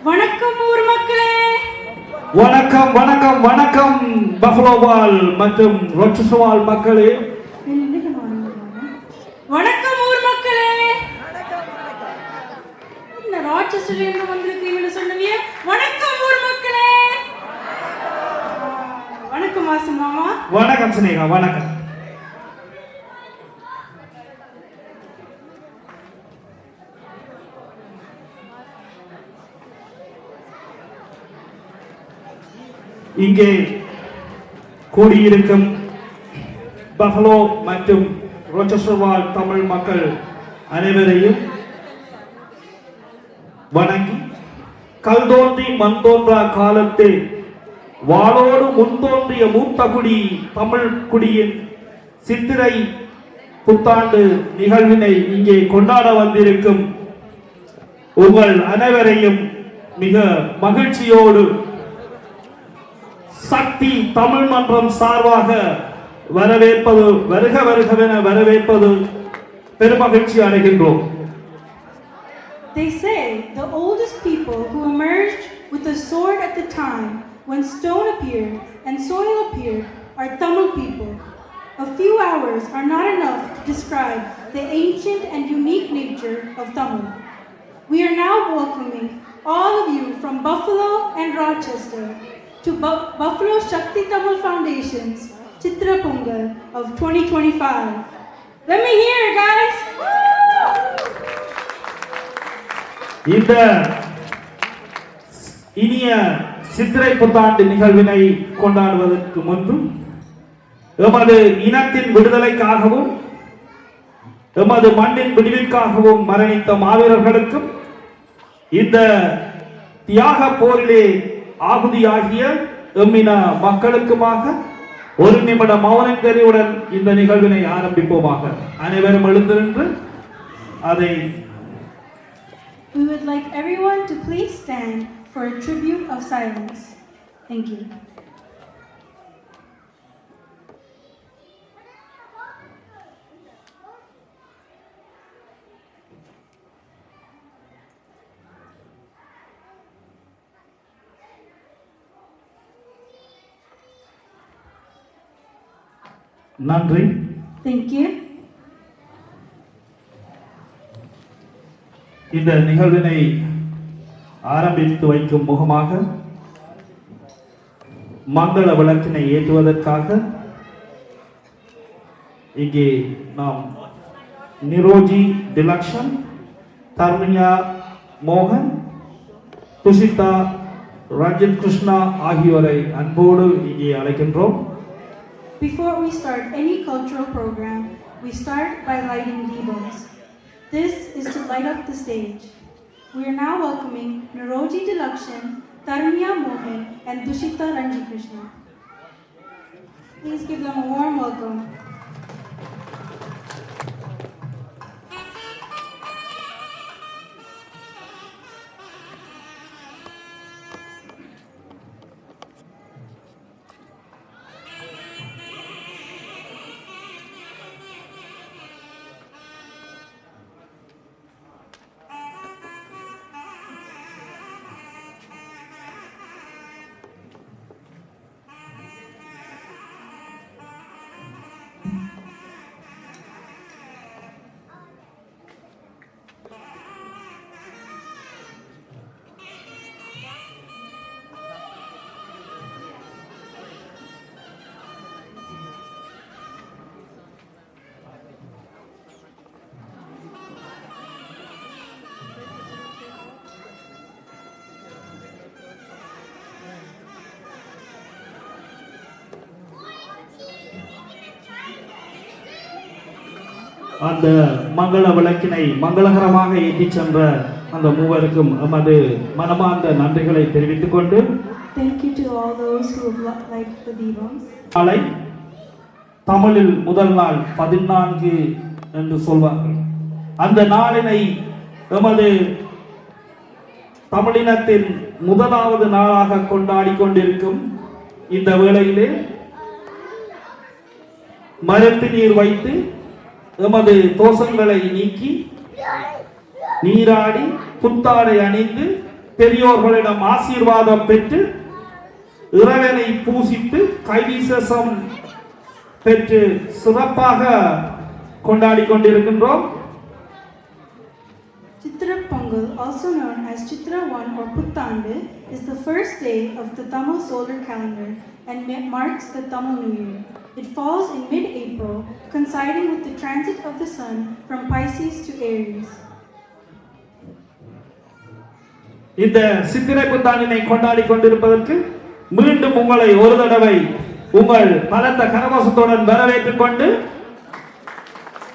வணக்கம் ஊர் மக்களே. வணக்கம் வணக்கம் வணக்கம் பஃபலோவால் மற்றும் ரோச்சஸ்வால் மக்களே. வணக்கம் ஊர் மக்களே. இந்த ராட்சஸ்ல இருந்து வந்திருக்கீங்கன்னு சொன்னீங்க. வணக்கம் ஊர் மக்களே. வணக்கம் வாசு மாமா. வணக்கம் சினேகா. வணக்கம். இங்கே கூடியிருக்கும் பஃபலோ மற்றும் ரோச்சஸ்வால் தமிழ் மக்கள் அனைவரையும் வணங்கி, கல் தோன்றி மண் தோன்றா காலத்தில் வாளோடு முன்தோன்றிய மூத்த குடி தமிழ் குடியின் சித்திரை புத்தாண்டு நிகழ்வினை இங்கே கொண்டாட வந்திருக்கும் உங்கள் அனைவரையும் மிக மகிழ்ச்சியோடு சக்தி தமிழ் மன்றம் சார்பாக வரவேற்பது, வருக வருகவென வரவேற்பது பெருமகிழ்ச்சி அடைகின்றோம். They say the oldest people who emerged with the sword at the time when stone appeared and soil appeared are Tamil people. A few hours are not enough to describe the ancient and unique nature of Tamil. We are now welcoming all of you from Buffalo and Rochester to Buffalo Shakti Tamil Foundation's Chitra Pongal of 2025. Let me hear it, guys! இந்த இனிய சித்திரை புத்தாண்டு நிகழ்வினை கொண்டாடுவதற்கு முன்பு எமது இனத்தின் விடுதலைக்காகவும் எமது மண்ணின் விடுவிற்காகவும் மரணித்த மாவீரர்களுக்கும் இந்த தியாக போரிலே ஆகுதியாகிய எம்மின மக்களுக்குமாக ஒரு நிமிட மௌனங்கரியுடன் இந்த நிகழ்வினை ஆரம்பிப்போமாக. அனைவரும் எழுந்து நின்று அதை We would like everyone to please stand for a tribute of silence. Thank you. நன்றி. Thank you. இந்த நிகழ்வினை ஆரம்பித்து வைக்கும் முகமாக மங்கள விளக்கினை ஏற்றுவதற்காக இங்கே நாம் நிரோஜி டிலக்ஷன், தர்மியா மோகன், துஷிதா, ரஞ்சித் கிருஷ்ணா ஆகியோரை அன்போடு இங்கே அழைக்கின்றோம். Before we start any cultural program, we start by lighting deepams. This is to light up the stage. We are now welcoming Niroji Dilakshan, Taruniya Mohan and Dushita Ranjit Krishna. Please give them a warm welcome. அந்த மங்கள விளக்கினை மங்களகரமாக ஏற்றிச் சென்ற அந்த மூவருக்கும் நமது மனமார்ந்த நன்றிகளை தெரிவித்துக் கொண்டு, Thank you to all those who have lighted the deepams. நாளை தமிழில் முதல் நாள் 14 என்று சொல்வார்கள். அந்த நாளினை எமது தமிழினத்தின் முதலாவது நாளாக கொண்டாடி கொண்டிருக்கும் இந்த வேளையிலே மரத்து நீர் வைத்து எமது தோஷங்களை நீக்கி நீராடி புத்தாடை அணிந்து பெரியோர்களிடம் ஆசீர்வாதம் பெற்று இறைவனை பூசித்து கைவிசேஷம் பெற்று சிறப்பாக கொண்டாடி கொண்டிருக்கின்றோம். Chitra Pongal, also known as Chitra 1 or Puttandu, is the first day of the Tamil solar calendar and marks the Tamil New Year. It falls in mid-April, coinciding with the transit of the sun from Pisces to Aries. இந்த சித்திரை புத்தாண்டினை கொண்டாடி கொண்டிருப்பதற்கு மீண்டும் உங்களை ஒரு தடவை உங்கள் பலத்த கரகோஷத்துடன் வரவேற்றுக் கொண்டு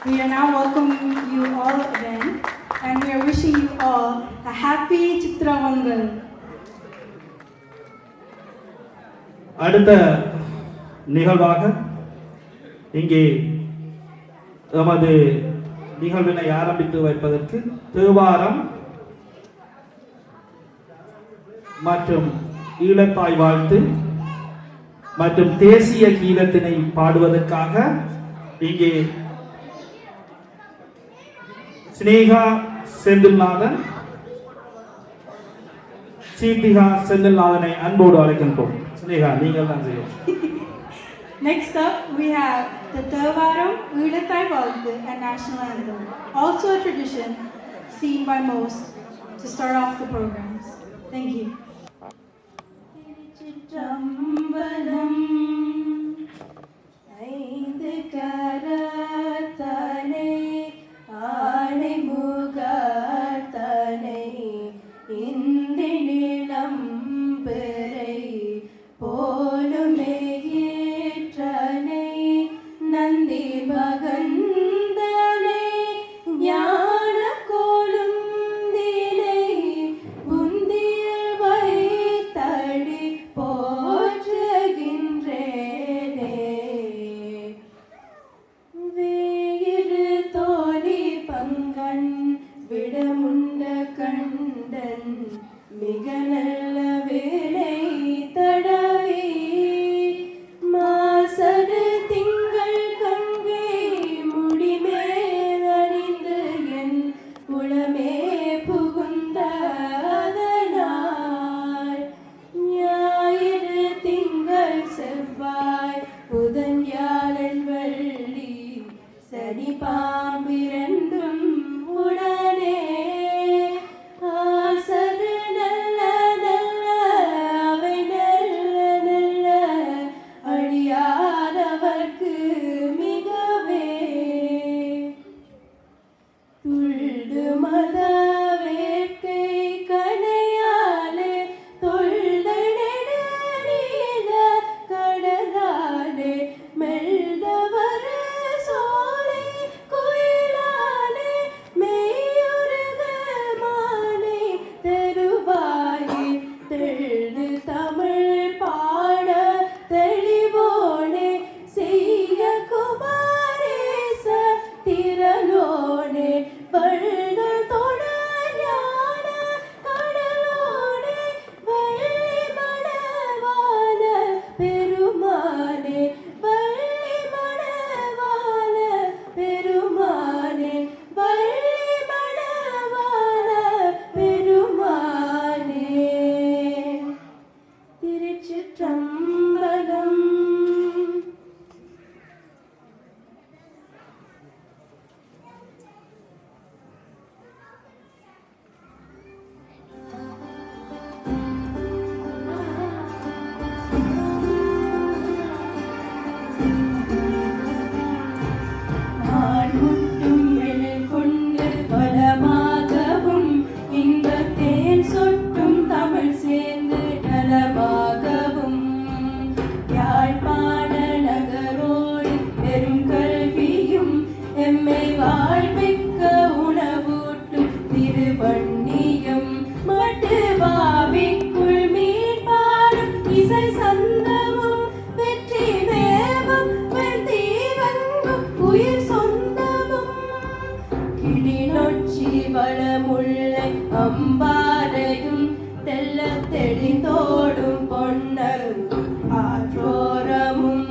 We are now welcoming you all again and we are wishing you all a happy Chitra Pongal. அடுத்த நிகழ்வாக இங்கே நமது நிகழ்வினை ஆரம்பித்து வைப்பதற்கு தேவாரம் மற்றும் ஈழத்தாய் வாழ்த்து மற்றும் தேசிய கீதத்தினை பாடுவதற்காக இங்கே ஸ்னேகா செந்தில்நாதன் சீர்திகா செந்தில்நாதனை அன்போடு அழைக்கின்றோம். ஸ்னேகா, நீங்கள் தான் செய்யும். Next up, we have the Thevaram, Udathai Valthu and National Anthem, also a tradition seen by most to start off the programs. Thank you. Chitrambalam ஐந்து கரத்தனை ஆணை முகத்தனை இந்தி நிலம் பெறை போலுமே ஈற்றனை நந்தி மகந்தனை ஞான கோலும் தினை புந்தியில் வைத்தடி போற்றுகின்றேனே வேயிரு தோழி பங்கன் விடமுண்ட கண்டன் மிக நல்ல வேலை தடவி மாசரு திங்கள் கங்கை முடிமேலணிந்து என் குளமே புகுந்ததனால் ஞாயிறு திங்கள் செவ்வாய் புதன் வியாழன் வெள்ளி சனி பாம்பிரண்டும் உடனே ஆசரு நல்ல நல்ல அவை நல்ல நல்ல அழியாதவர்க்கு மிகவே துள்டு மத வேட்கை கனையாலே தொல்த நெடுநீல கடலாலே மெல்தவர சோலை குயிலாலே மெய்யுருக மானை தெருவாயே தெள்ளு தமிழ் பாட தெளிவோனே செய்ய குமாரேச திரளோனே வள்கள் தொட ஞான கடலோனே வள்ளி மணவாள பெருமானே வள்ளி மணவாள பெருமானே வள்ளி மணவாள பெருமானே திருச்சிற்றம்பலம். ஆண்முட்டும் எழில் கொண்டு பலமாகவும் இன்பத்தேன் சொட்டும் தமிழ் சேர்ந்து நலமாகவும் யாழ்ப்பாண நகரோடு பெரும் கல்வியும் எம்மை வாழ்விக்க உணவூட்டும் திருவண்ணியும் மட்டு பாவிக்குள் மீன்பாடும் இசை சந்தமும் வெற்றி மேவும் வெந்தீவங்கும் உயிர் சொந்தமும் கிளிநொச்சி வளமுல்லை அம்பாறையும் தெல்ல தெளிந்தோடும் பொன்னரும் ஆற்றோரமும்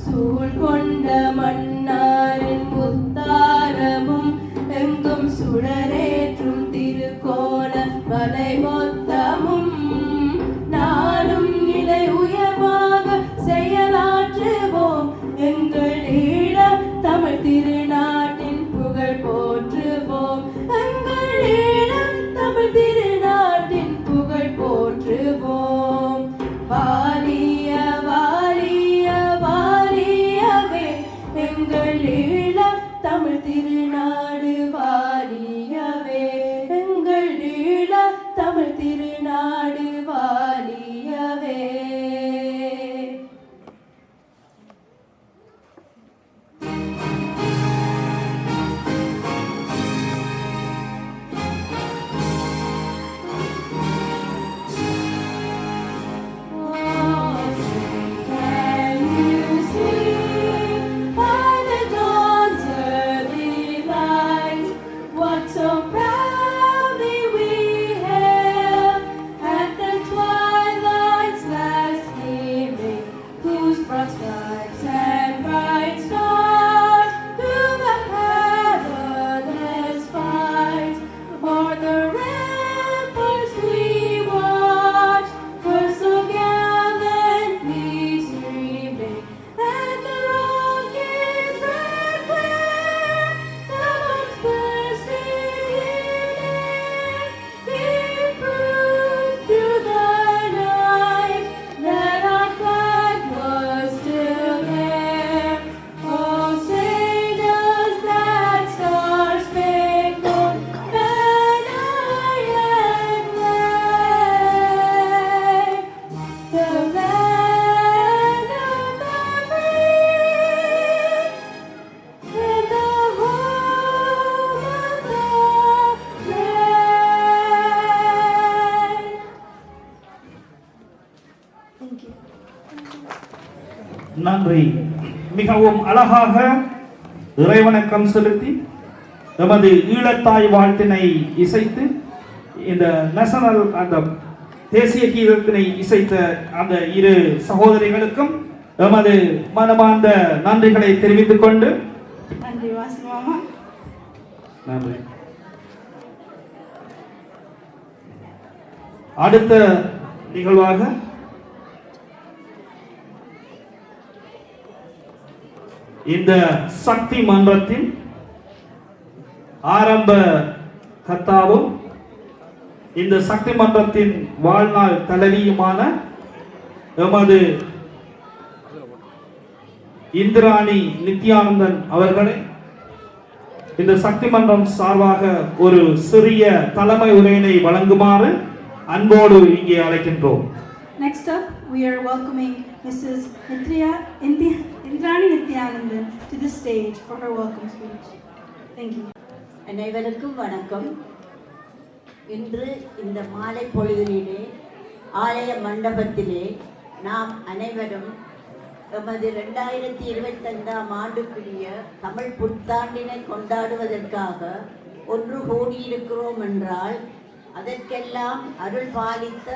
சூழ் கொண்ட மன்னாரின் முத்தாரமும் எங்கும் சுடரேற்றும் திருக்கோண மலை திருநாடு வாழியவே. நன்றி. மிகவும் அழகாக இறைவணக்கம் செலுத்தி நமது ஈழத்தாய் வாழ்த்தினை இசைத்து இந்த நேஷனல் அந்த தேசிய கீதத்தினை இசைத்த அந்த இரு சகோதரிகளுக்கும் எமது மனமார்ந்த நன்றிகளை தெரிவித்துக் கொண்டு நன்றி வாசு மாமா. நன்றி. அடுத்த நிகழ்வாக இந்த சக்தி மன்றத்தின் ஆரம்ப கர்த்தாவும் இந்த சக்தி மன்றத்தின் வாழ்நாள் தலைவியுமான எமது இந்திராணி நித்யானந்தன் அவர்களை இந்த சக்தி மன்றம் சார்பாக ஒரு சிறிய தலைமை உரையினை வழங்குமாறு அன்போடு இங்கே அழைக்கின்றோம். Next up, we are welcoming Mrs. Indrani Nithyanandan to the stage for her welcome speech. Thank you. அனைவருக்கும் வணக்கம். இன்று இந்த மாலை பொழுதிலே ஆலய மண்டபத்திலே நாம் அனைவரும் எமது 2025 ஆண்டுக்குரிய தமிழ் புத்தாண்டினை கொண்டாடுவதற்காக ஒன்று கூடியிருக்கிறோம் என்றால் அதற்கெல்லாம் அருள் பாலித்த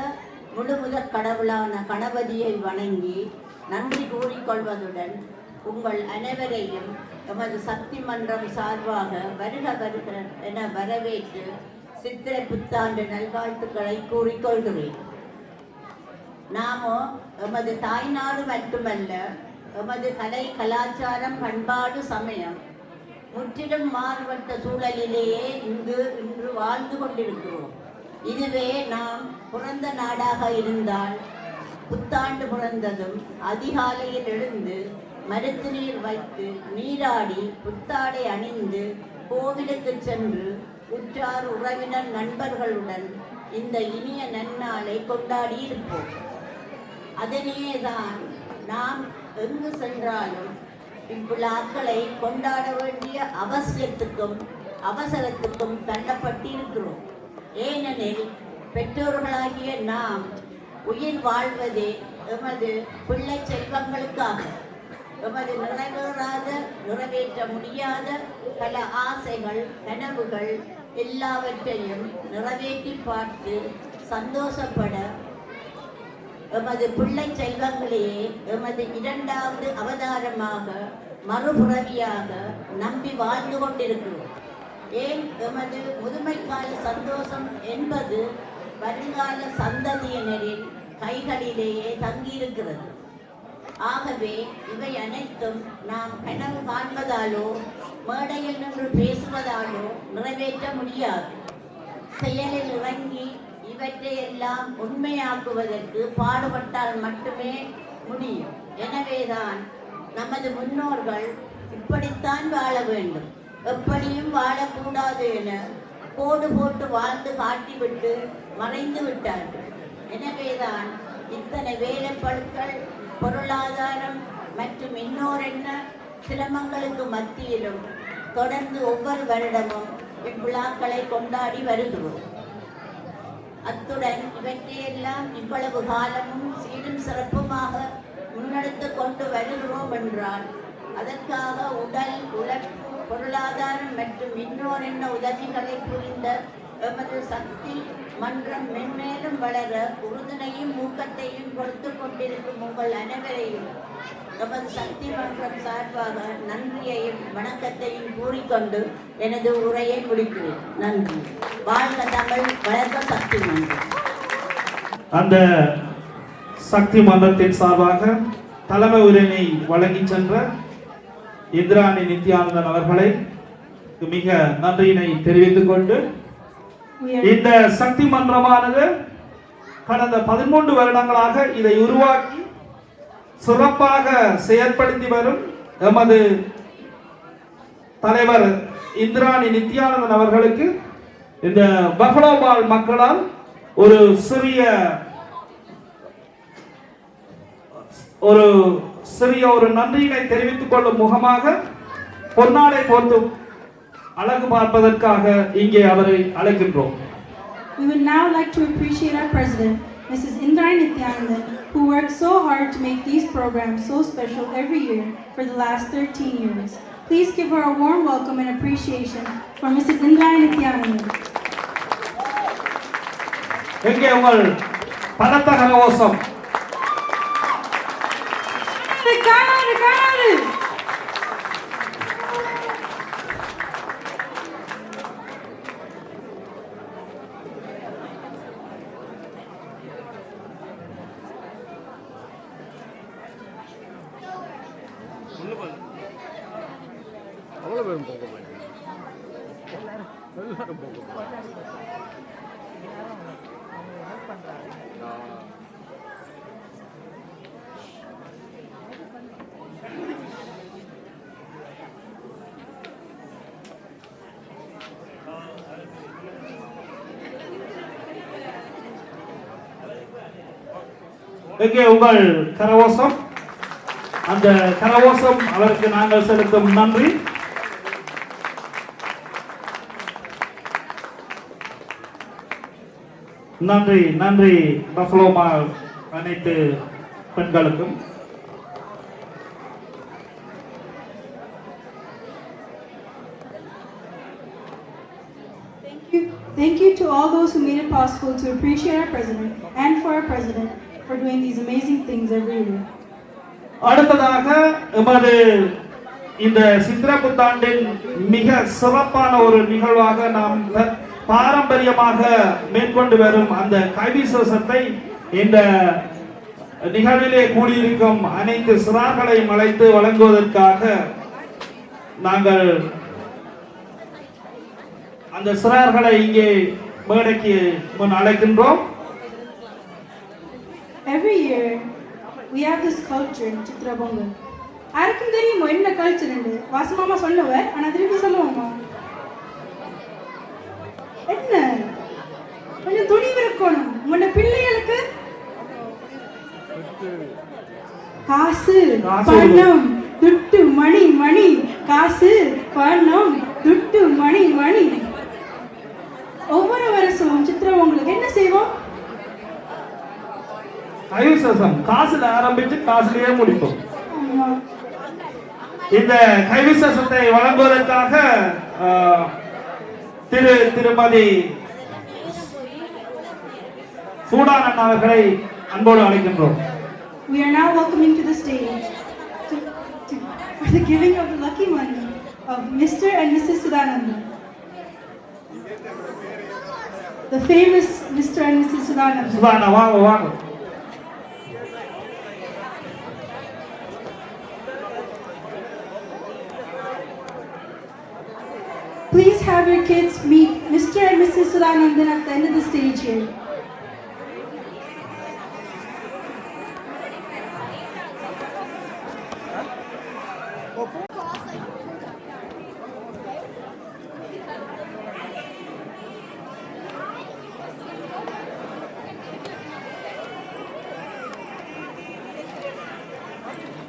முழுமுதற் கடவுளான கணபதியை வணங்கி நன்றி கூறிக்கொள்வதுடன் உங்கள் அனைவரையும் எமது சக்தி மன்றம் சார்பாக வருக வருக என வரவேற்று சித்திரை புத்தாண்டு நல்வாழ்த்துக்களை கூறிக்கொள்கிறேன். நாமோ எமது தாய்நாடு மட்டுமல்ல, எமது கலை கலாச்சாரம் பண்பாடு சமயம் முற்றிலும் மாறுபட்ட சூழலிலேயே இன்று வாழ்ந்து கொண்டிருக்கிறோம். இதுவே நாம் பிறந்த நாடாக இருந்தால் புத்தாண்டு பிறந்ததும் அதிகாலையில் எழுந்து மருத்து நீர் வைத்து நீராடி புத்தாடை அணிந்து கோவிலுக்கு சென்று உற்றார் உறவினர் நண்பர்களுடன் இந்த இனிய நன்னாளை கொண்டாடி இருப்போம். அதனையேதான் நாம் எங்கு சென்றாலும் இவ்விழாக்களை கொண்டாட வேண்டிய அவசரத்துக்கும் தள்ளப்பட்டிருக்கிறோம். ஏனெனில் பெற்றோர்களாகிய நாம் உயிர் வாழ்வதே எமது பிள்ளை செல்வங்களுக்காக. எமது நிறைவேற்ற முடியாத பல ஆசைகள் கனவுகள் எல்லாவற்றையும் நிறைவேற்றி பார்த்து சந்தோஷப்பட எமது பிள்ளை செல்வங்களையே எமது இரண்டாவது அவதாரமாக மறுபுறவியாக நம்பி வாழ்ந்து கொண்டிருக்கிறோம். ஏன் எமது முதுமைக்கால சந்தோஷம் என்பது வருங்கால சந்ததியினரின் கைகளிலேயே தங்கியிருக்கிறது. ஆகவே இவை அனைத்தும் நாம் கனவு காண்பதாலோ மேடையில் நின்று பேசுவதாலோ நிறைவேற்ற முடியாது. செயலில் இறங்கி இவற்றையெல்லாம் உண்மையாக்குவதற்கு பாடுபட்டால் மட்டுமே முடியும். எனவேதான் நமது முன்னோர்கள் இப்படித்தான் வாழ வேண்டும், எப்படியும் வாழக்கூடாது என போடு போட்டு வாழ்ந்து காட்டிவிட்டு மறைந்து விட்டார்கள். எனவேதான் இத்தனை வேலைப்பழுக்கள், பொருளாதாரம் மற்றும் இன்னோரென்ன சிரமங்களுக்கு மத்தியிலும் தொடர்ந்து ஒவ்வொரு வருடமும் இவ்விழாக்களை கொண்டாடி வருகிறோம். அத்துடன் இவற்றையெல்லாம் இவ்வளவு காலமும் சீரும் சிறப்புமாக முன்னெடுத்து கொண்டு வருகிறோம் என்றால் அதற்காக உடல் உழைப்பு, பொருளாதாரம் மற்றும் இன்னோரென்ன உதவிகளை புரிந்த எமது சக்தி மன்றம் மென்மேலும் வளர உறுதுணையும் ஊக்கத்தையும் கொடுத்து கொண்டிருக்கும் உங்கள் அனைவரையும் எமது சக்தி மன்றம் சார்பாக நன்றியையும் வணக்கத்தையும் கூறிக்கொண்டு எனது உரையை முடிக்கிறேன். நன்றி. வாழ்க தமிழ், வளர்க சக்தி மன்றம். அந்த சக்தி மன்றத்தின் சார்பாக தலைமை உரையினை வழங்கி சென்ற இந்திராணி நித்யானந்தன் அவர்களை மிக நன்றியினை தெரிவித்துக் கொண்டு இந்த சக்தி மன்றமானது கடந்த 13 வருடங்களாக இதை உருவாக்கி சிறப்பாக செயற்படுத்தி வரும் எமது தலைவர் இந்திராணி நித்யானந்தன் அவர்களுக்கு இந்த பஃபலோபால் மக்களால் ஒரு சிறிய நன்றியினை தெரிவித்துக் கொள்ளும் முகமாக பொன்னாடை போட்டு அழகு பார்ப்பதற்காக இங்கே அவரை அழைக்கின்றோம். We would now like to appreciate our president, Mrs. Indrani Nithyanandan, who worked so hard to make these programs so special every year for the last 13 years. Please give her a warm welcome and appreciation for Mrs. Indrani Nithyanandan. எங்கே உங்கள் பலத்த கரகோஷம்? காணாது. அவ்வளோ பேரும் போக எல்லாரும் போக எங்கே உங்கள் கரகோஷம்? அந்த கரகோஷம் அவருக்கு நாங்கள் செலுத்தும் நன்றி. நன்றி நன்றி பஃபலோமா அனைத்து பெண்களுக்கும். Thank you to all those who made it possible to appreciate our president and for our president for doing these amazing things every year. அடுத்ததாக எமது இந்த சித்திரை புத்தாண்டின் மிக சிறப்பான ஒரு நிகழ்வாக நாம் பாரம்பரியமாக மேற்கொண்டு வரும் அந்த கைவிசேஷத்தை இந்த நிகழ்விலே கூடியிருக்கும் அனைத்து சிறார்களையும் அழைத்து வழங்குவதற்காக நாங்கள் அந்த சிறார்களை இங்கே மேடைக்கு முன் அழைக்கின்றோம். Every year we have this culture in Chitra Pongal. யாருக்கும் தெரியுமா என்ன கல்ச்சர் என்று? வாசமாமா சொல்லுவார், ஆனா திருப்பி சொல்லுவோமா? என்ன கொஞ்சம் துணிவு இருக்கணும். உங்களோட பிள்ளைகளுக்கு காசு பணம் துட்டு மணி மணி, காசு பணம் துட்டு மணி மணி. ஒவ்வொரு வருஷமும் சித்திரை பொங்கலுக்கு என்ன செய்வோம்? கைவிசேஷம் காசுல ஆரம்பிச்சு காசுலயே முடிப்போம். இந்த கைவிசேஷத்தை வழங்குவதற்காக திருமதி சூடானன் அவர்களை அன்போடு அழைக்கின்றோம். We are now welcoming to the stage for the giving of the lucky money of Mr. and Mrs. Sudananda. The famous Mr. and Mrs. Sudananda. Sudana, வாங்க. Please have your kids meet Mr. and Mrs. Sudanandan at the end of the stage here.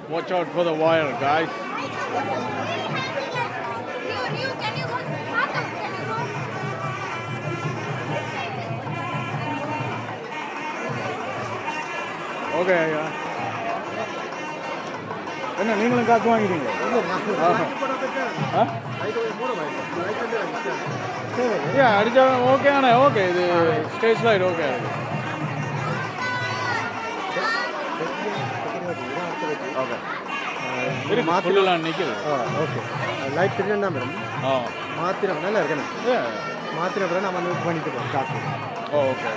Watch out for the wire, guys. Okay, yeah. என்ன நீங்களும் காசு வாங்கிட்டீங்க அடிச்சா okay ஆனா okay இது stage light okay மாத்திரலாம் நிற்குது okay light தெரியும் தான் மேடம் மாத்திரம் நல்லா இருக்கணும் மாத்திரம் அப்புறம் நம்ம வந்து பண்ணிட்டு போகிறோம் காசு okay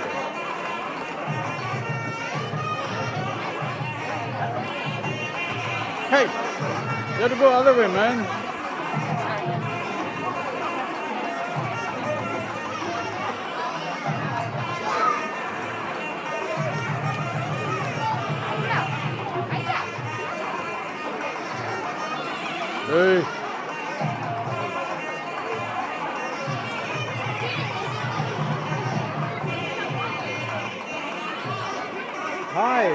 Hey, you have to go other way, man. Hey. Hi.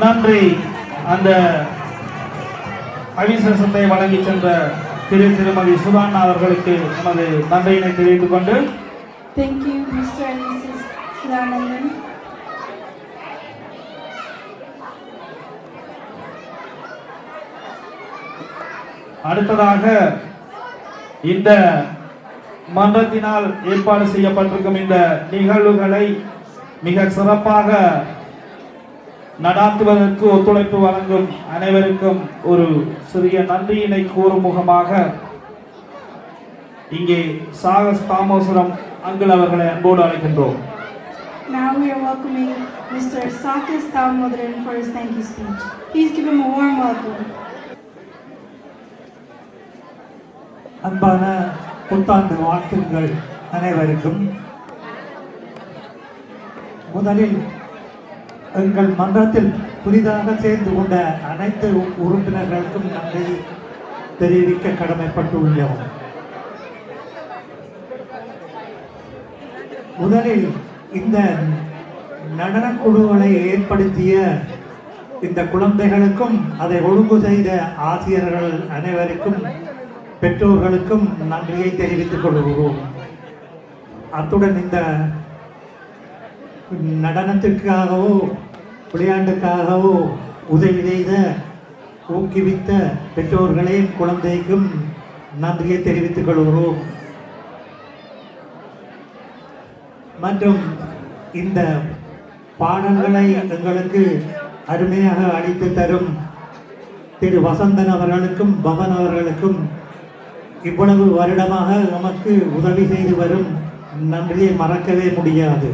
நன்றி. அந்த அவிசேஷத்தை வழங்கி சென்ற திருமதி சுதாண்ணா அவர்களுக்கு நமது நன்றியினை தெரிவித்துக் கொண்டு Thank you, Mr. and Mrs. Sudanandan. அடுத்ததாக இந்த மன்றத்தினால் ஏற்பாடு செய்யப்பட்டிருக்கும் இந்த நிகழ்வுகளை மிக சிறப்பாக நடாத்துவதற்கு ஒத்துழைப்பு வழங்கும் அனைவருக்கும் ஒரு சிறிய நன்றியினை கூறும் முகமாக இங்கே சாகஸ் தாமோசரம் அங்கிள் அவர்களை அன்போடு அழைக்கின்றோம். Now we are welcoming Mr. Sakas Thamodaran for his thank you speech. Please give him a warm welcome. அன்பான புத்தாண்டு வாழ்த்துக்கள் அனைவருக்கும். முதலில் எங்கள் மன்றத்தில் புதிதாக சேர்ந்து கொண்ட அனைத்து உறுப்பினர்களுக்கும் நன்றி தெரிவிக்க கடமைப்பட்டுள்ளோம். முதலில் இந்த நடனக்குழுவை ஏற்படுத்திய இந்த குழந்தைகளுக்கும் அதை ஒழுங்கு செய்த ஆசிரியர்கள் அனைவருக்கும் பெற்றோர்களுக்கும் நன்றியை தெரிவித்துக் கொள்கிறோம். அத்துடன் இந்த நடனத்திற்காகவோ விளையாட்டுக்காகவோ உதவி செய்த ஊக்குவித்த பெற்றோர்களையும் குழந்தைக்கும் நன்றியை தெரிவித்துக் கொள்கிறோம். மற்றும் இந்த பாடல்களை எங்களுக்கு அருமையாக அளித்து தரும் திரு வசந்தன் அவர்களுக்கும் பவன் அவர்களுக்கும் இவ்வளவு வருடமாக நமக்கு உதவி செய்து வரும் நன்றியை மறக்கவே முடியாது.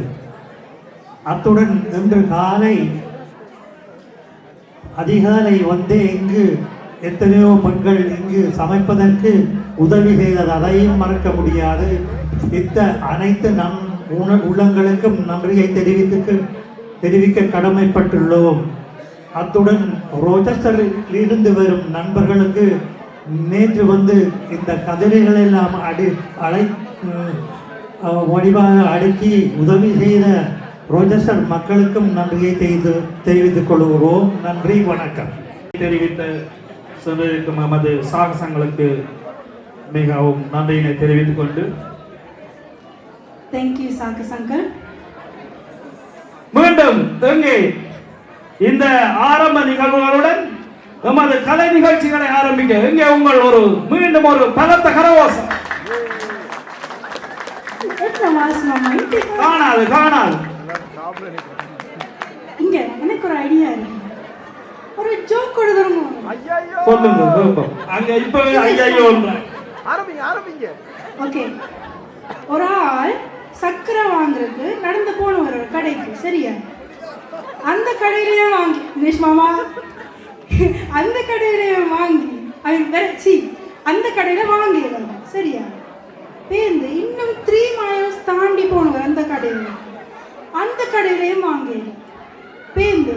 அத்துடன் இன்று காலை அதிகாலை வந்து இங்கு எத்தனையோ பெண்கள் இங்கு சமைப்பதற்கு உதவி செய்தது, அதையும் மறக்க முடியாது. அனைத்து உள்ளங்களுக்கும் நன்றியை தெரிவிக்க கடமைப்பட்டுள்ளோம். அத்துடன் ரோச்செஸ்டரில் இருந்து வரும் நண்பர்களுக்கு நேற்று வந்து இந்த கதிரைகள் எல்லாம் வடிவாக அடுக்கி உதவி செய்த ரோச்செஸ்டர் மக்களுக்கும் நன்றியை தெரிவித்துக் கொள்கிறோம். நன்றி, வணக்கம். தெரிவித்த சென்றிருக்கும் நமது சாகசங்களுக்கு மிகவும் நன்றியினை தெரிவித்துக் கொண்டு Thank you, Sakas uncle. மீண்டும் எங்கே இந்த ஆரம்ப நிகழ்வுகளுடன் நமது கலை நிகழ்ச்சிகளை ஆரம்பிக்க எங்கே உங்கள் மீண்டும் ஒரு பலத்த கரகோஷம். காணாது இங்க எனக்கு ஒரு ஐடியா இருக்கு. ஒரு ஜோக் கொடுத்துருங்க. சொல்லுங்க. அங்க இப்பவே ஐயோ ஆரம்பிங்க. ஓகே, ஒரு ஆள் சக்கரை வாங்குறதுக்கு நடந்து போன ஒரு கடைக்கு, சரியா? அந்த கடையிலேயே வாங்கி தினேஷ் மாமா அந்த கடையிலேயே வாங்கி அந்த கடையில வாங்கிடலாம், சரியா? பேருந்து இன்னும் 3 miles தாண்டி போனவர் அந்த கடையிலையும் வாங்கல பேருந்து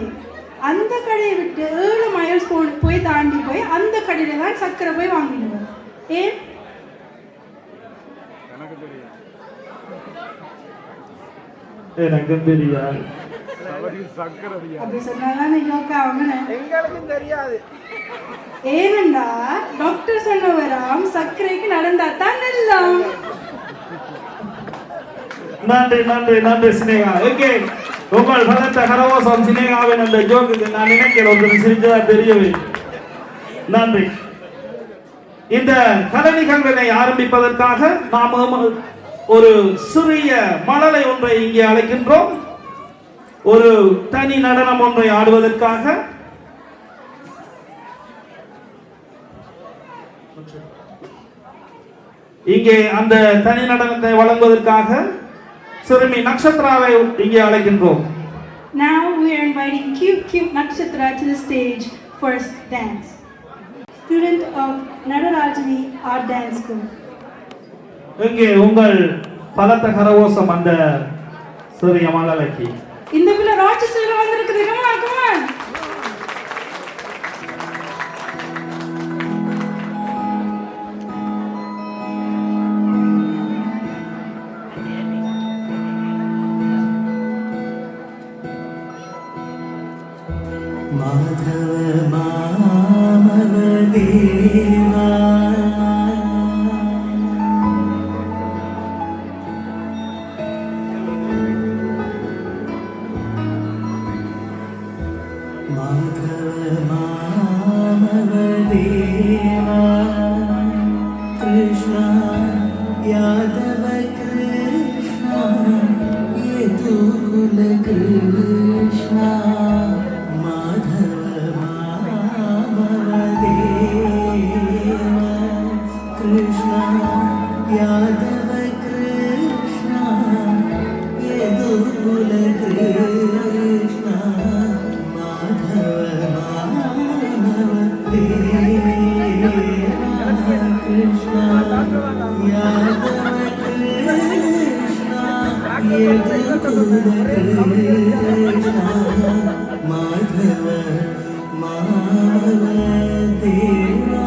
அந்த கடையை விட்டு 7 miles போய் தாண்டி போய் அந்த கடையில தான் சக்கரை போய் வாங்கிடுவார். ஏன்? எனக்கு தெரியாது. அப்படி சொன்னாதான் எங்களுக்கும் தெரியாது. ஏனண்டா டாக்டர் சொன்னவராம் சர்க்கரைக்கு நடந்தா தான் எல்லாம். நன்றி நன்றி நன்றி சினேகா. எங்கே உங்கள் பலத்த கரவோசம் சினேகாவின் அந்த ஜோக்குக்கு நான் நினைக்கிறேன் ஒருத்தர் சிரிச்சதா தெரியவே. நன்றி. இந்த கலை நிகழ்வினை ஆரம்பிப்பதற்காக நாம் ஒரு சிறிய மழலை ஒன்றை இங்கே அழைக்கின்றோம். ஒரு தனி நடனம் ஒன்றை ஆடுவதற்காக இங்கே அந்த தனி நடனத்தை வழங்குவதற்காக சிறுமி நக்ஷத்ராவை இங்கே அழைக்கின்றோம். Now we are inviting cute Nakshatra to the stage for a dance. Student of Nadarajani Art Dance School. இங்கே உங்கள் பலத்த கரவோசம் அந்த சிறிய மழலைக்கு. இந்த பிள்ளை ராட்சசில வந்திருக்குது. come on. माधव मामव देवा माधव मामव देवा कृष्णा यादव कृष्णा यदुकुल कृष्णा यादव कृष्णा यदुकुल कृष्णा माधव मामव देवा कृष्णा यादव कृष्णा यदुकुल कृष्णा माधव मामव देवा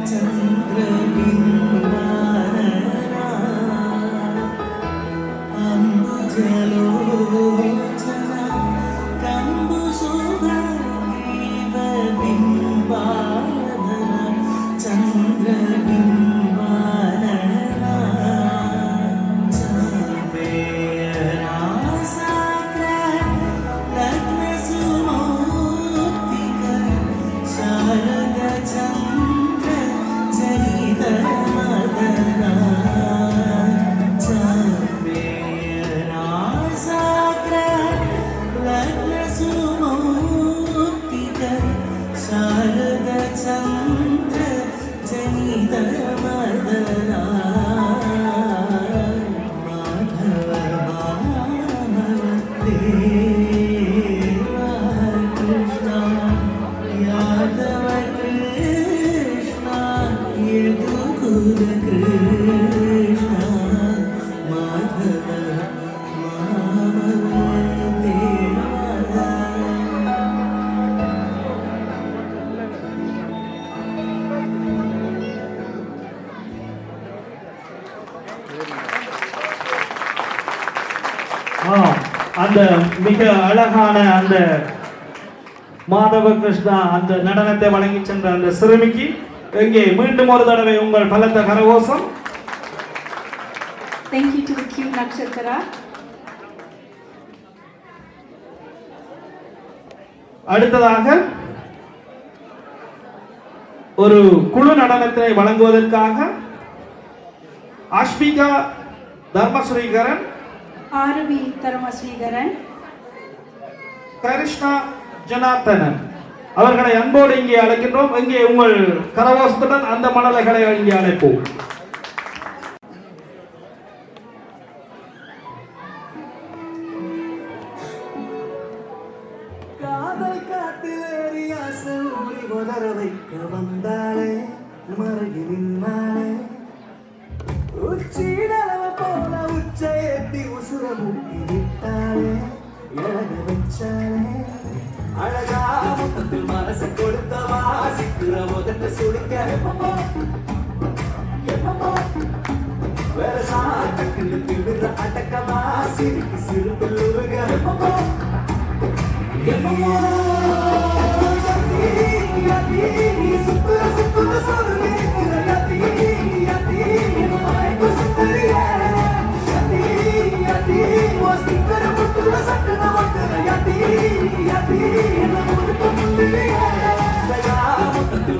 चंद्र மதனா மாதவ மாமவ தேவா கிருஷ்ணா யாதவ கிருஷ்ணா யதுகுல கிருஷ்ணா மாதவ மாமவ தேவா. அந்த மிக அழகான அந்த மாதவ கிருஷ்ணா அந்த நடனத்தை வழங்கி சென்ற அந்த சிறுமிக்கு இங்கே மீண்டும் ஒரு தடவை உங்கள் பலத்த கரகோஷம். Thank you to the cute Nakshatra. அடுத்ததாக ஒரு குழு நடனத்தை வழங்குவதற்காக ஆஷ்மிகா தர்மஸ்ரீகரன், Aravi Taramasrigaran, கிருஷ்ணா ஜனார்த்தனன் அவர்களை அன்போடு இங்கே அழைக்கின்றோம். இங்கே உங்கள் கரகோஷத்துடன் அந்த மணலைகளை இங்கே அழைப்போம். காதல் காட்டிலேறி ஆசை ஊறி உதற வைக்க வந்தாளே மறகி நின்னாளே உச்சிடளவ போல உச்ச ஏத்தி உசுர முட்டி விட்டாளே இழக வச்சாளே அழகா முத்தத்தில் மனச கொடுத்த வாசிக்கிற முதல்ல சுடுக்க வேற சாட்டக்குன்னு திமிர அடக்கமா சிரிக்கு சிறுப்பில் உருக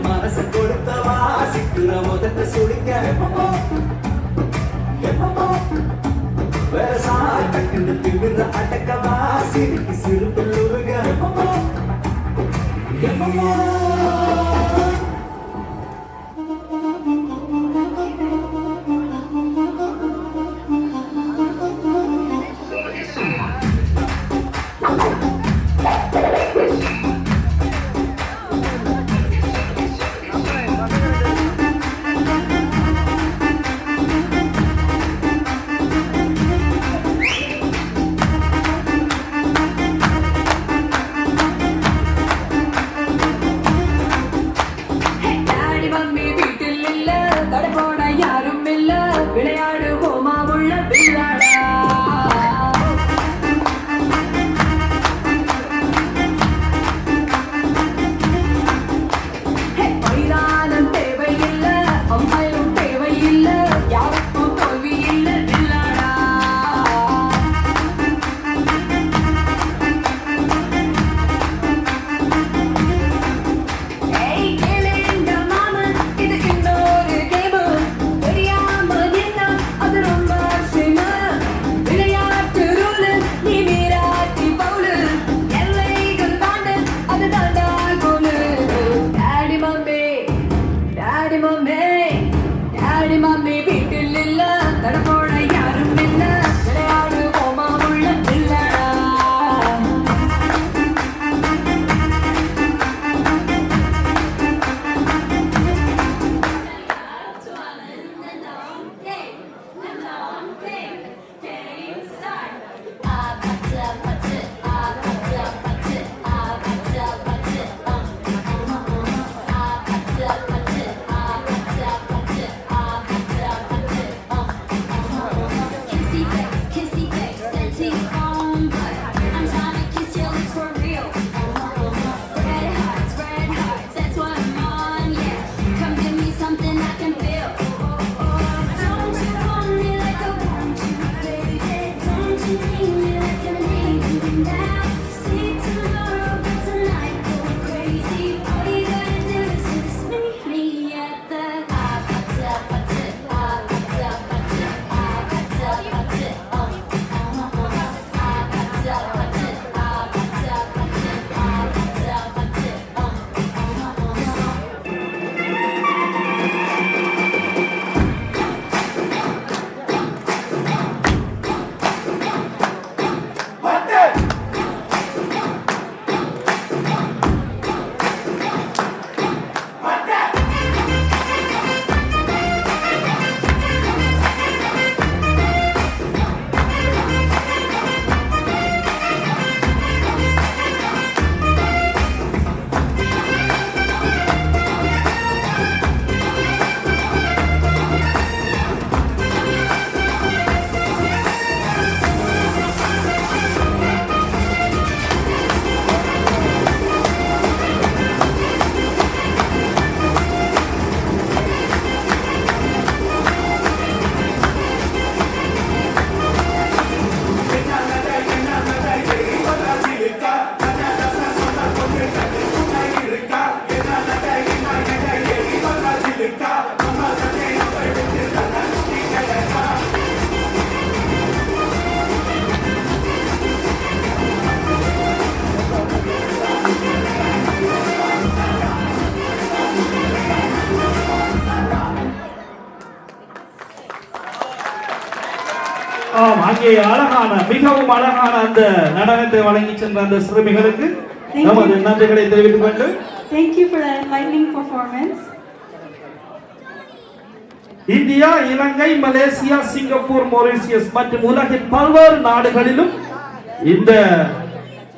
மனச கொடுத்த வாசிக்கிற முதல்ல சுடிக்க வேற சாட்டக்குன்னு திமிர அடக்கமா சிரிக்கு சிறுப்பில் உருக ஆம், அங்கே அழகான மிகவும் அழகான அந்த நடனத்தை வழங்கி சென்ற அந்த சிறுமிகளுக்கு நமது நன்றிகளை தெரிவித்துக் கொண்டு Thank you for that enlightening performance. India, Ilangai, Malaysia, Singapore, Mauritius மற்றும் உலகின் பல்வேறு நாடுகளிலும் இந்த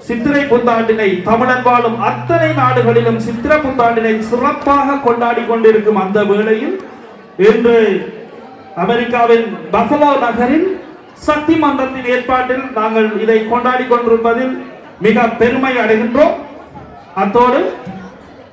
சித்திரை புத்தாண்டினை தமிழன் வாழும் அத்தனை நாடுகளிலும் சித்திரை புத்தாண்டினை சிறப்பாக கொண்டாடி கொண்டிருக்கும் அந்த வேளையில் இன்று அமெரிக்காவின் பஃபலோ நகரில் சக்தி மன்றத்தின் ஏற்பாட்டில் நாங்கள் இதை கொண்டாடி கொண்டிருப்பதில் மிக பெருமை அடைகின்றோம். அத்தோடு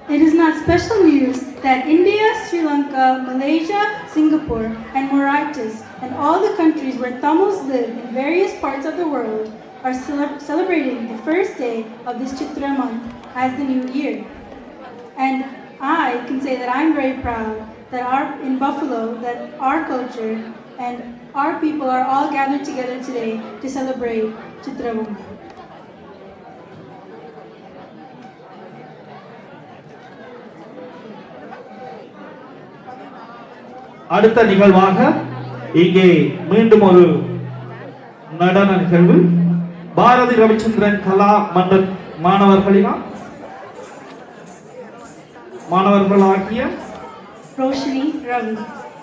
It is not special news that India, Sri Lanka, Malaysia, Singapore, and Mauritius, and all the countries where Tamils live in various parts of the world, are celebrating the first day of this Chitra month as the new year. And I can say that I'm very proud that in Buffalo, that our culture and our people are all gathered together today to celebrate Chitra month. அடுத்த நிகழ்வாக இங்கே மீண்டும் ஒரு நடன நிகழ்வு பாரதி ரவிச்சந்திரன் கலா மன்ற மாணவர்களாகிய Roshni Ravi.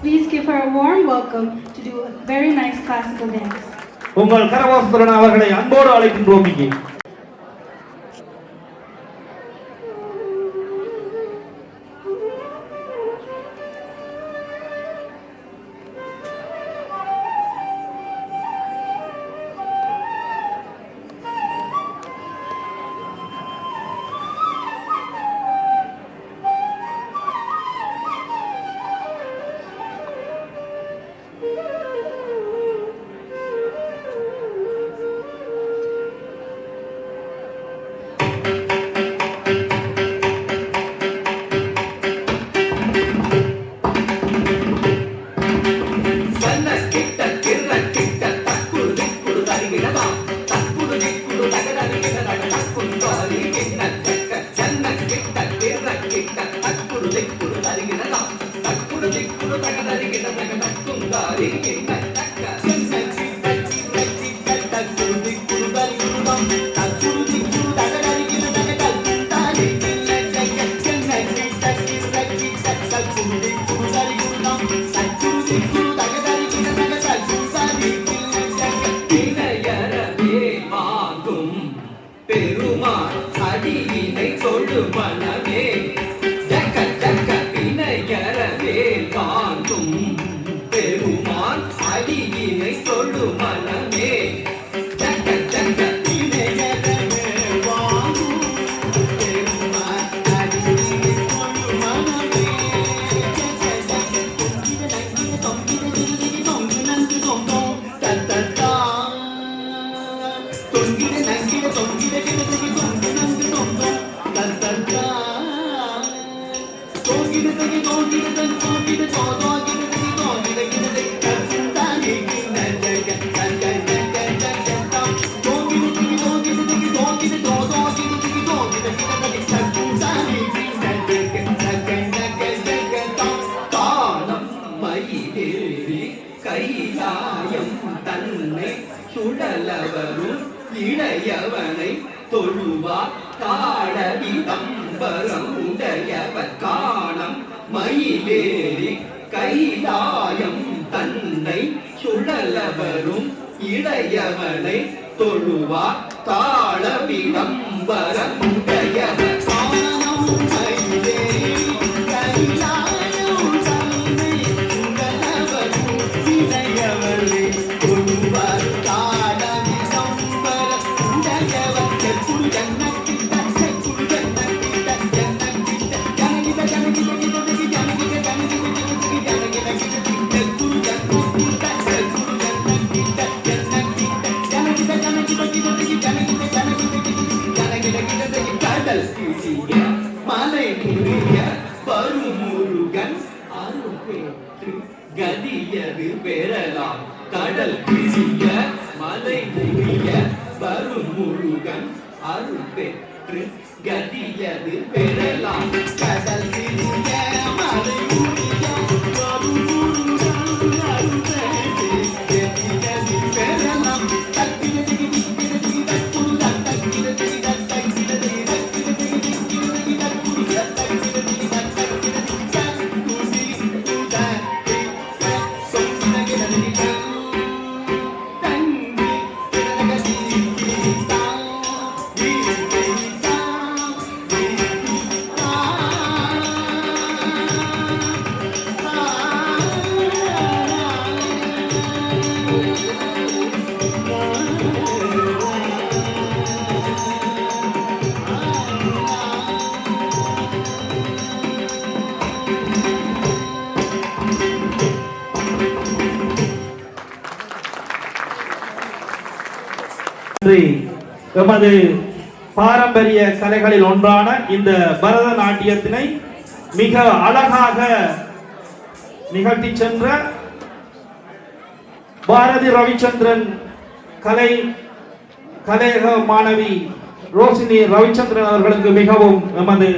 Please give her a warm welcome to do a very nice classical dance. உங்கள் கரவாசத்துடன் அவர்களை அன்போடு அழைக்கின்றோம். இங்கே கைலாயம் தன்னை சுழலவரும் இளையவனை தொழுவார் காடவிதம்பரம் உடையவர் காணம் மயிலேறி கைலாயம் தன்னை சுழலவரும் இளையவனை தொழுவார் தாழ விளம்பரம் உடையவர் காணம் மயிலேறி கைலாயம் தன்னை சுழலவரும் இளையவனை தொழுவார் தாழ விளம்பரம் உடையவர் குரு ஜன்னத்திட்ட குரு ஜன்னத்திட்ட ஜன்னத்திட்ட ஜனகித ஜனகித ஜனகித ஜனகித ஜனகித கடல் கிழிய மலை முறிய பருமுருகன் அருப்பேற்று கதியது பெறலாம் கடல் கிழிய மலை முறிய பருமுருகன் அருப்பேற்று கதியது பெறலாம் கடல் கிழிய மலை முறிய பருமுருகன் அருப்பேற்று கதியது பெறலாம் நன்றி. எமது பாரம்பரிய கலைகளில் ஒன்றான இந்த பரதநாட்டியத்தினை மிக அழகாக நிகழ்த்தி சென்ற பாரதி ரவிச்சந்திரன் கலையக மாணவி ரோஷினி ரவிச்சந்திரன் அவர்களுக்கு மிகவும் எமது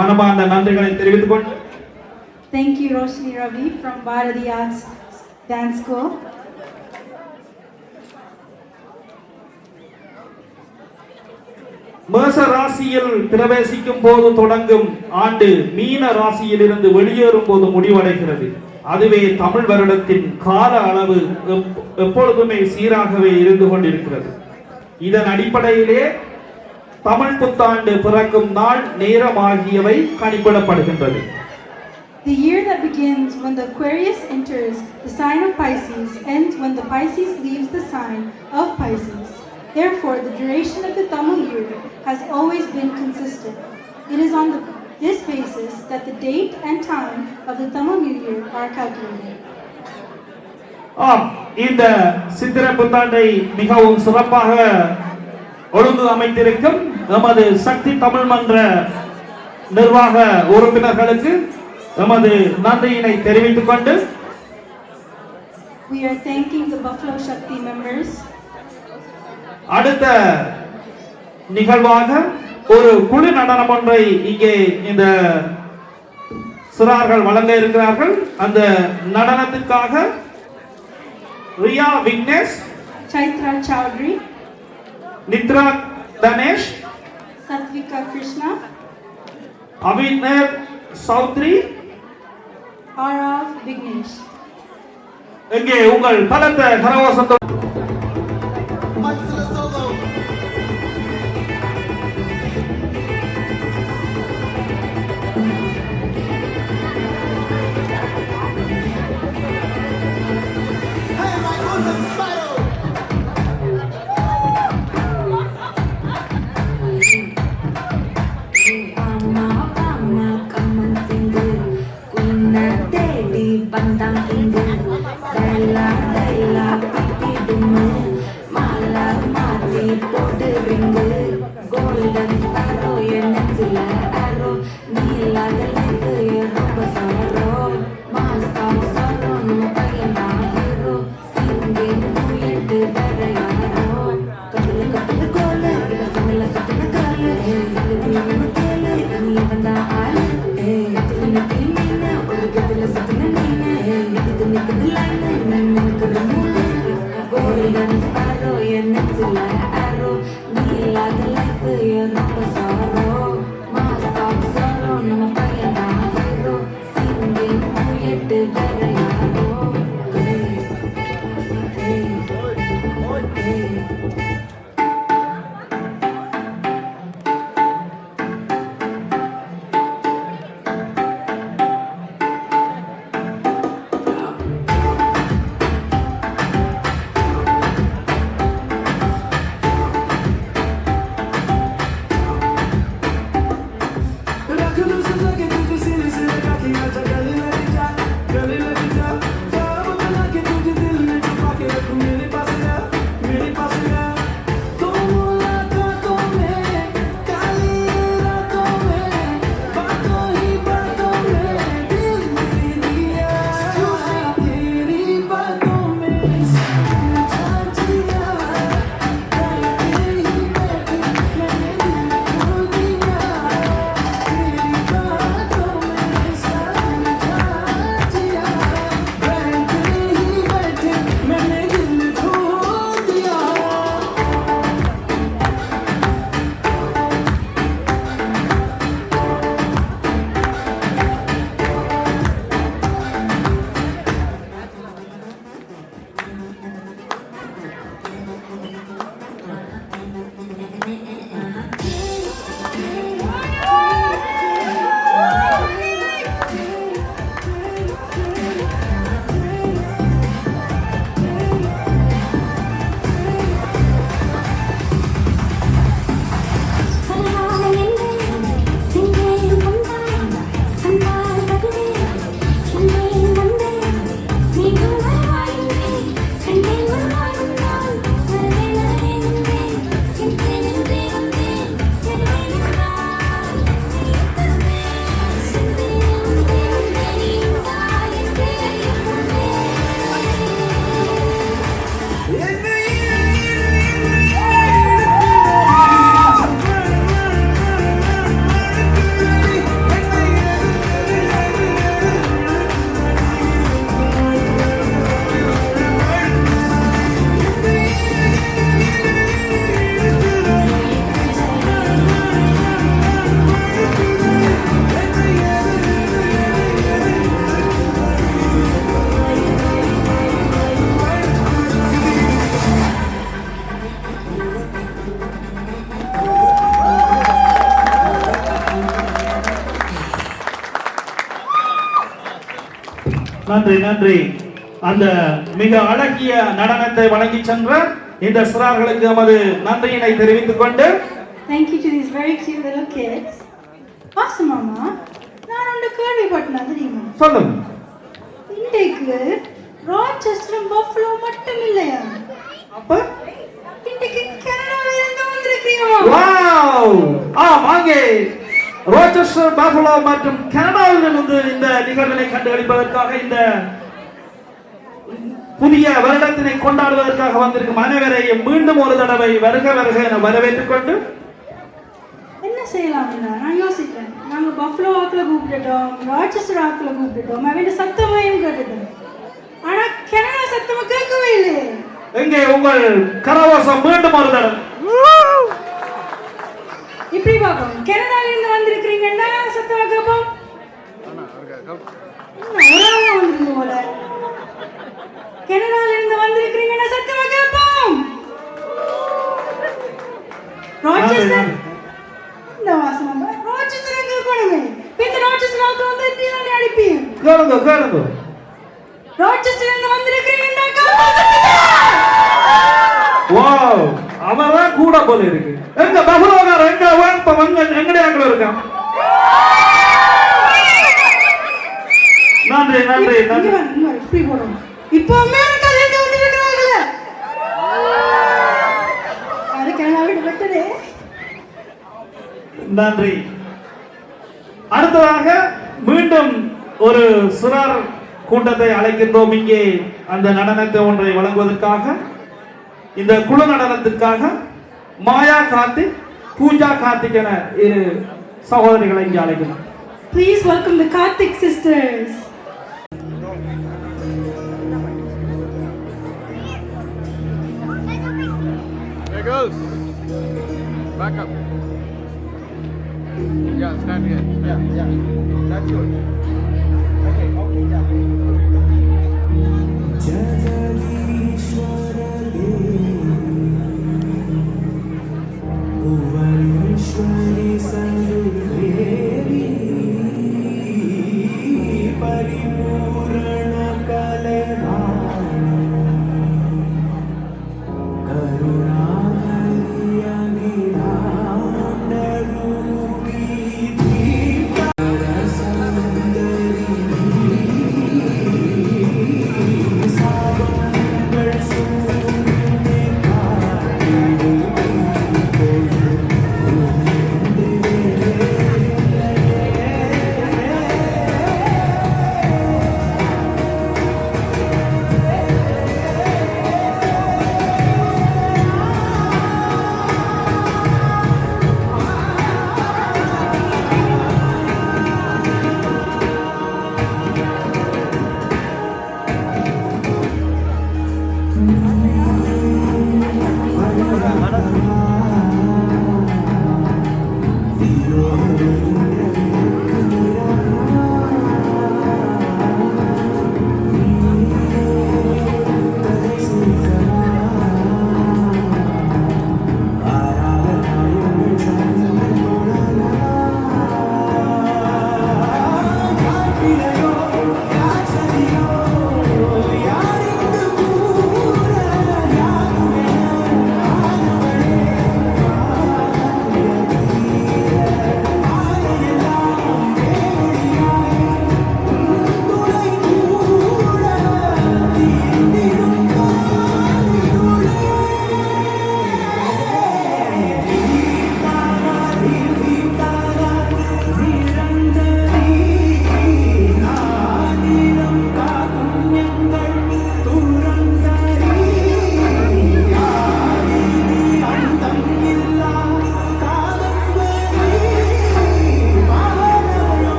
மனமார்ந்த நன்றிகளை தெரிவித்துக் கொண்டு Thank you, Roshni Ravi from Bharati Arts Dance School. மேச ராசியில் பிரவேசிக்கும் போது தொடங்கும் ஆண்டு மீன ராசியில் இருந்து வெளியேறும் போது முடிவடைகிறது. அதுவே தமிழ் வருடத்தின் கால அளவு எப்பொழுதுமே சீராகவே இருந்து கொண்டிருக்கிறது. இதன் அடிப்படையிலே தமிழ் புத்தாண்டு பிறக்கும் நாள் நேரம் ஆகியவை கணிப்பிடப்படுகின்றது. The year that begins when the Aquarius enters the sign of Pisces ends when the Pisces leaves the sign of Pisces. Therefore, the duration of the Tamil year has always been consistent. It is on this basis that the date and time of the Tamil New Year are calculated. இந்த சித்திரை புத்தாண்டை மிகவும் சிறப்பாக ஒழுங்கு அமைத்திருக்கும் நமது சக்தி தமிழ் மன்ற நிர்வாக உறுப்பினர்களுக்கு நமது நன்றியினை தெரிவித்துக் கொண்டு We are thanking the Buffalo Shakti members. அடுத்த நிகழ்வாக ஒரு குழு நடனம் ஒன்றை இங்கே இந்த சிறார்கள் வழங்க இருக்கிறார்கள். அந்த நடனத்திற்காக ரியா விக்னேஷ், Chaitra Chowdhury, நித்ரா Dhanesh, Satvika Krishna, Abhinav Chowdhury, Arav Vignesh. இங்கே உங்கள் பலத்த கரகோஷத்தோடு Gully நன்றி நன்றி. அந்த மிக அழகிய நடனத்தை வழங்கி சென்ற இந்த சிறார்களுக்கு நமது நன்றியினை தெரிவித்துக் கொண்டு Thank you to these very cute little kids. Awesome, Mama. நான் ஒன்று கேள்விப்பட்டேன் தெரியுமா? சொல்லுங்க. இன்றைக்கு ராச்செஸ்டர் பஃபலோ மட்டும் இல்லையா? அப்ப இன்றைக்கு கனடால இருந்து வந்திருக்கீங்க. வாவ்! வாங்க. ரோச்செஸ்டர் பஃபலோ மற்றும் கனடாவிலிருந்து இந்த நிகழ்வினை கண்டுகளிப்பதற்காக இந்த புதிய வருடத்தினை கொண்டாடுவதற்காக வந்திருக்கும் அனைவரையும் மீண்டும் ஒரு தடவை வருக வருக என வரவேற்றுக் கொண்டு என்ன செய்யலாம் நான் யோசிக்கிறேன். நாங்க பஃபலோ ஆக்களை கூப்பிட்டுட்டோம், ராச்செஸ்டர் ஆக்களை கூப்பிட்டுட்டோம், அவன் சத்தமையும் கேட்டுட்டோம். ஆனா கனடா சத்தமா கேட்கவே இல்லையே. எங்கே உங்கள் கரவாசம் மீண்டும் ஒரு தடவை இப்படி பார்ப்போம். கனடால இருந்து வந்திருக்கிறீங்கன்னா சத்தமா கேட்போம். ஒரு ஆள் வந்திருக்கு போல. கனடால இருந்து வந்திருக்கிறீங்கன்னா சத்தமா கேட்போம். ராச்செஸ்டர் இந்த வாசனம் ராச்செஸ்டர் கேட்கணுமே. இந்த ராச்செஸ்டர் ஆக்கள் வந்து எப்படி தான் அடிப்பீங்க? கேளுங்க கேளுங்க. ராச்செஸ்டர் இருந்து வந்திருக்கிறீங்கன்னா வாவ்! அவதான் கூட போல இருக்கு. எங்க பஃபலோகார எங்க வாங்க வாங்க எங்கடே அங்க இருக்கான். நன்றி நன்றி நன்றி. இப்படி போறோம். இப்போ அமெரிக்கால இருந்து வந்திருக்கிறாங்களே. அது கனடாவிட பெட்டரே. நன்றி. அடுத்ததாக மீண்டும் ஒரு சிறார் கூட்டத்தை அழைக்கின்றோம். இங்கே அந்த நடனத்தை ஒன்றை வழங்குவதற்காக இந்த குழு நடனத்திற்காக மாயா கார்த்திக், பூஜா கார்த்திக் என இரு சகோதரிகளை இங்கே அழைக்கிறோம். Please welcome the Karthik sisters. Hey girls, back up. Yeah, stand here. Yeah, that's good. Okay, yeah. Bhuvaneshwari संगेरी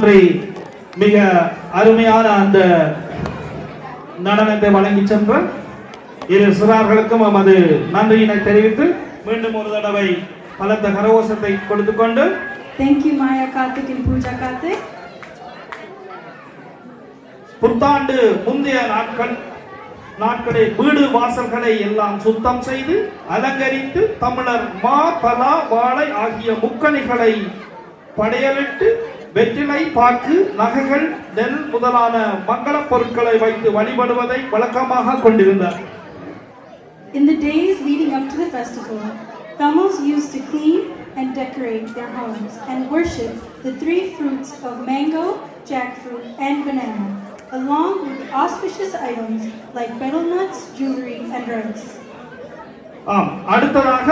நன்றி. மிக அருமையான அந்த நடனத்தை வழங்கி சென்ற இரு சிறார்களுக்கும் நமது நன்றியினை தெரிவித்து மீண்டும் ஒரு தடவை பலத்த கரகோஷத்தை கொடுத்துக் கொண்டு Thank you, Maya Karthik and Pooja Karthik. புத்தாண்டு முந்தைய நாட்களில் வீடு வாசல்களை எல்லாம் சுத்தம் செய்து அலங்கரித்து தமிழர் மா பலா வாழை ஆகிய முக்கணிகளை படையலிட்டு வெற்றிலை பாக்கு நகைகள் நெல் முதலான மங்கள பொருட்களை வைத்து வழிபடுவதை வழக்கமாக கொண்டிருந்தார். In the days leading up to the festival, Tamils used to clean and decorate their homes and worship the three fruits of mango, jackfruit, and banana, along with auspicious items like betel nuts, jewelry, and rice. அடுத்ததாக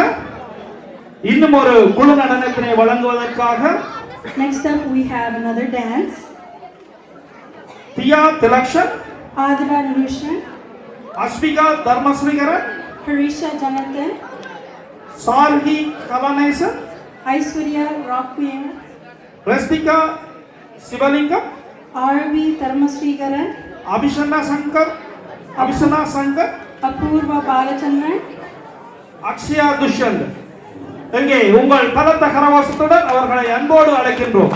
இன்னும் ஒரு குழு நடனத்தினை வழங்குவதற்காக Next up, we have another dance. Diya Dilakshan, Adira Narushan, Aswika தர்மஸ்ரீகரன், Harisha Jonathan, சார்கி கலநேசன், Aishwarya Rockwear, ரஸ்திகா Sivalingam, R.B. Dharmasrigaran, அபிஷனா Shankar, Apurva Balachandran, Akshaya Dushyant. எங்கே உங்கள் பலத்த கரகோஷத்துடன் அவர்களை அன்போடு அழைக்கின்றோம்.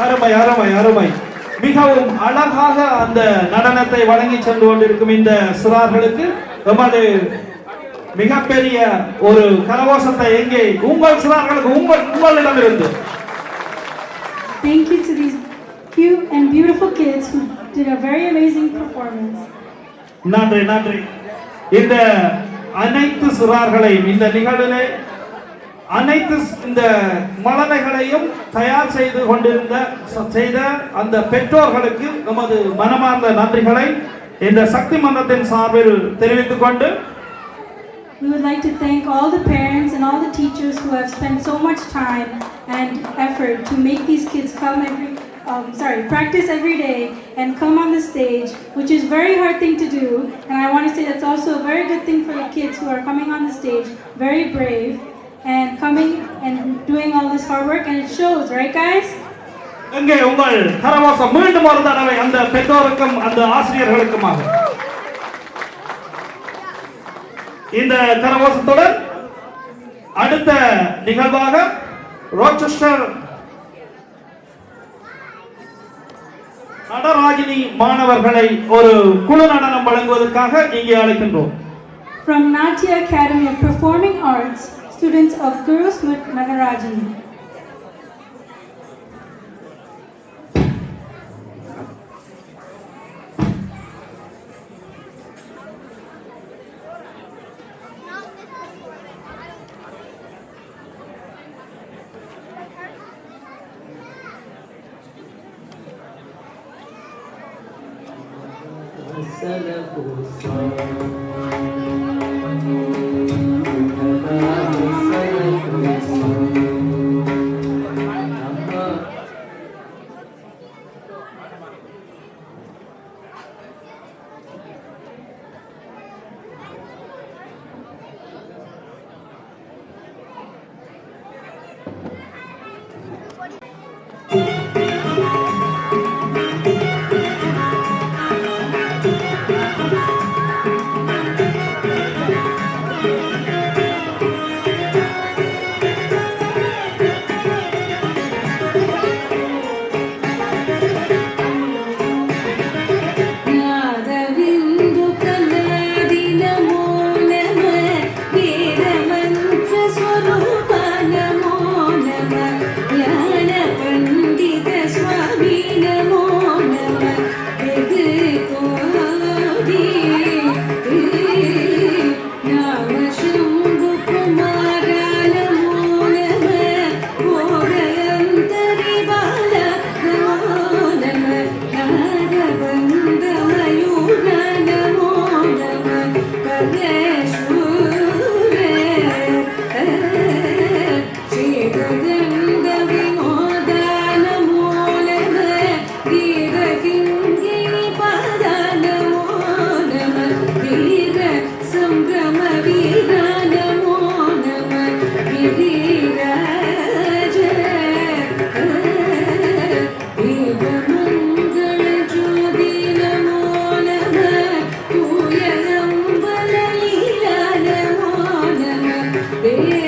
அருமை அருமை அருமை. மிகவும் அழகாக அந்த நடனத்தை வழங்கி சென்று கொண்டிருக்கும் இந்த சிறார்களுக்கு எமது மிகப்பெரிய ஒரு கரகோஷத்தை எங்கே உங்கள் சிறார்களுக்கு உங்களிடமிருந்து. Thank you to these cute and beautiful kids who did a very amazing performance. நன்றி நன்றி. இந்த அனைத்து சிறார்களையும் இந்த நிகழ்விலே அனைத்து இந்த மழலைகளையும் தயார் செய்து கொண்டிருந்த செய்த அந்த பெற்றோர்களுக்கு நமது மனமார்ந்த நன்றிகளை இந்த சக்தி மன்றத்தின் சார்பில் தெரிவித்துக் கொண்டு We would like to thank all the parents and all the teachers who have spent so much time and effort to make these kids practice every day and come on the stage, which is a very hard thing to do. And I want to say that's also a very good thing for the kids who are coming on the stage, very brave and coming and doing all this hard work, and it shows, right guys? எங்கே உங்கள் கரகோஷம் மீண்டும் ஒரு தடவை அந்த பெற்றோருக்கும் அந்த ஆசிரியர்களுக்குமாக. இந்த கரகோஷத்துடன் அடுத்த நிகழ்வாக ரோச்செஸ்டர் நடராஜினி மாணவர்களை ஒரு குழு நடனம் வழங்குவதற்காக இங்கே அழைக்கின்றோம். From Natya Academy of Performing Arts, students of Guru Smrit Nagarajani. Dev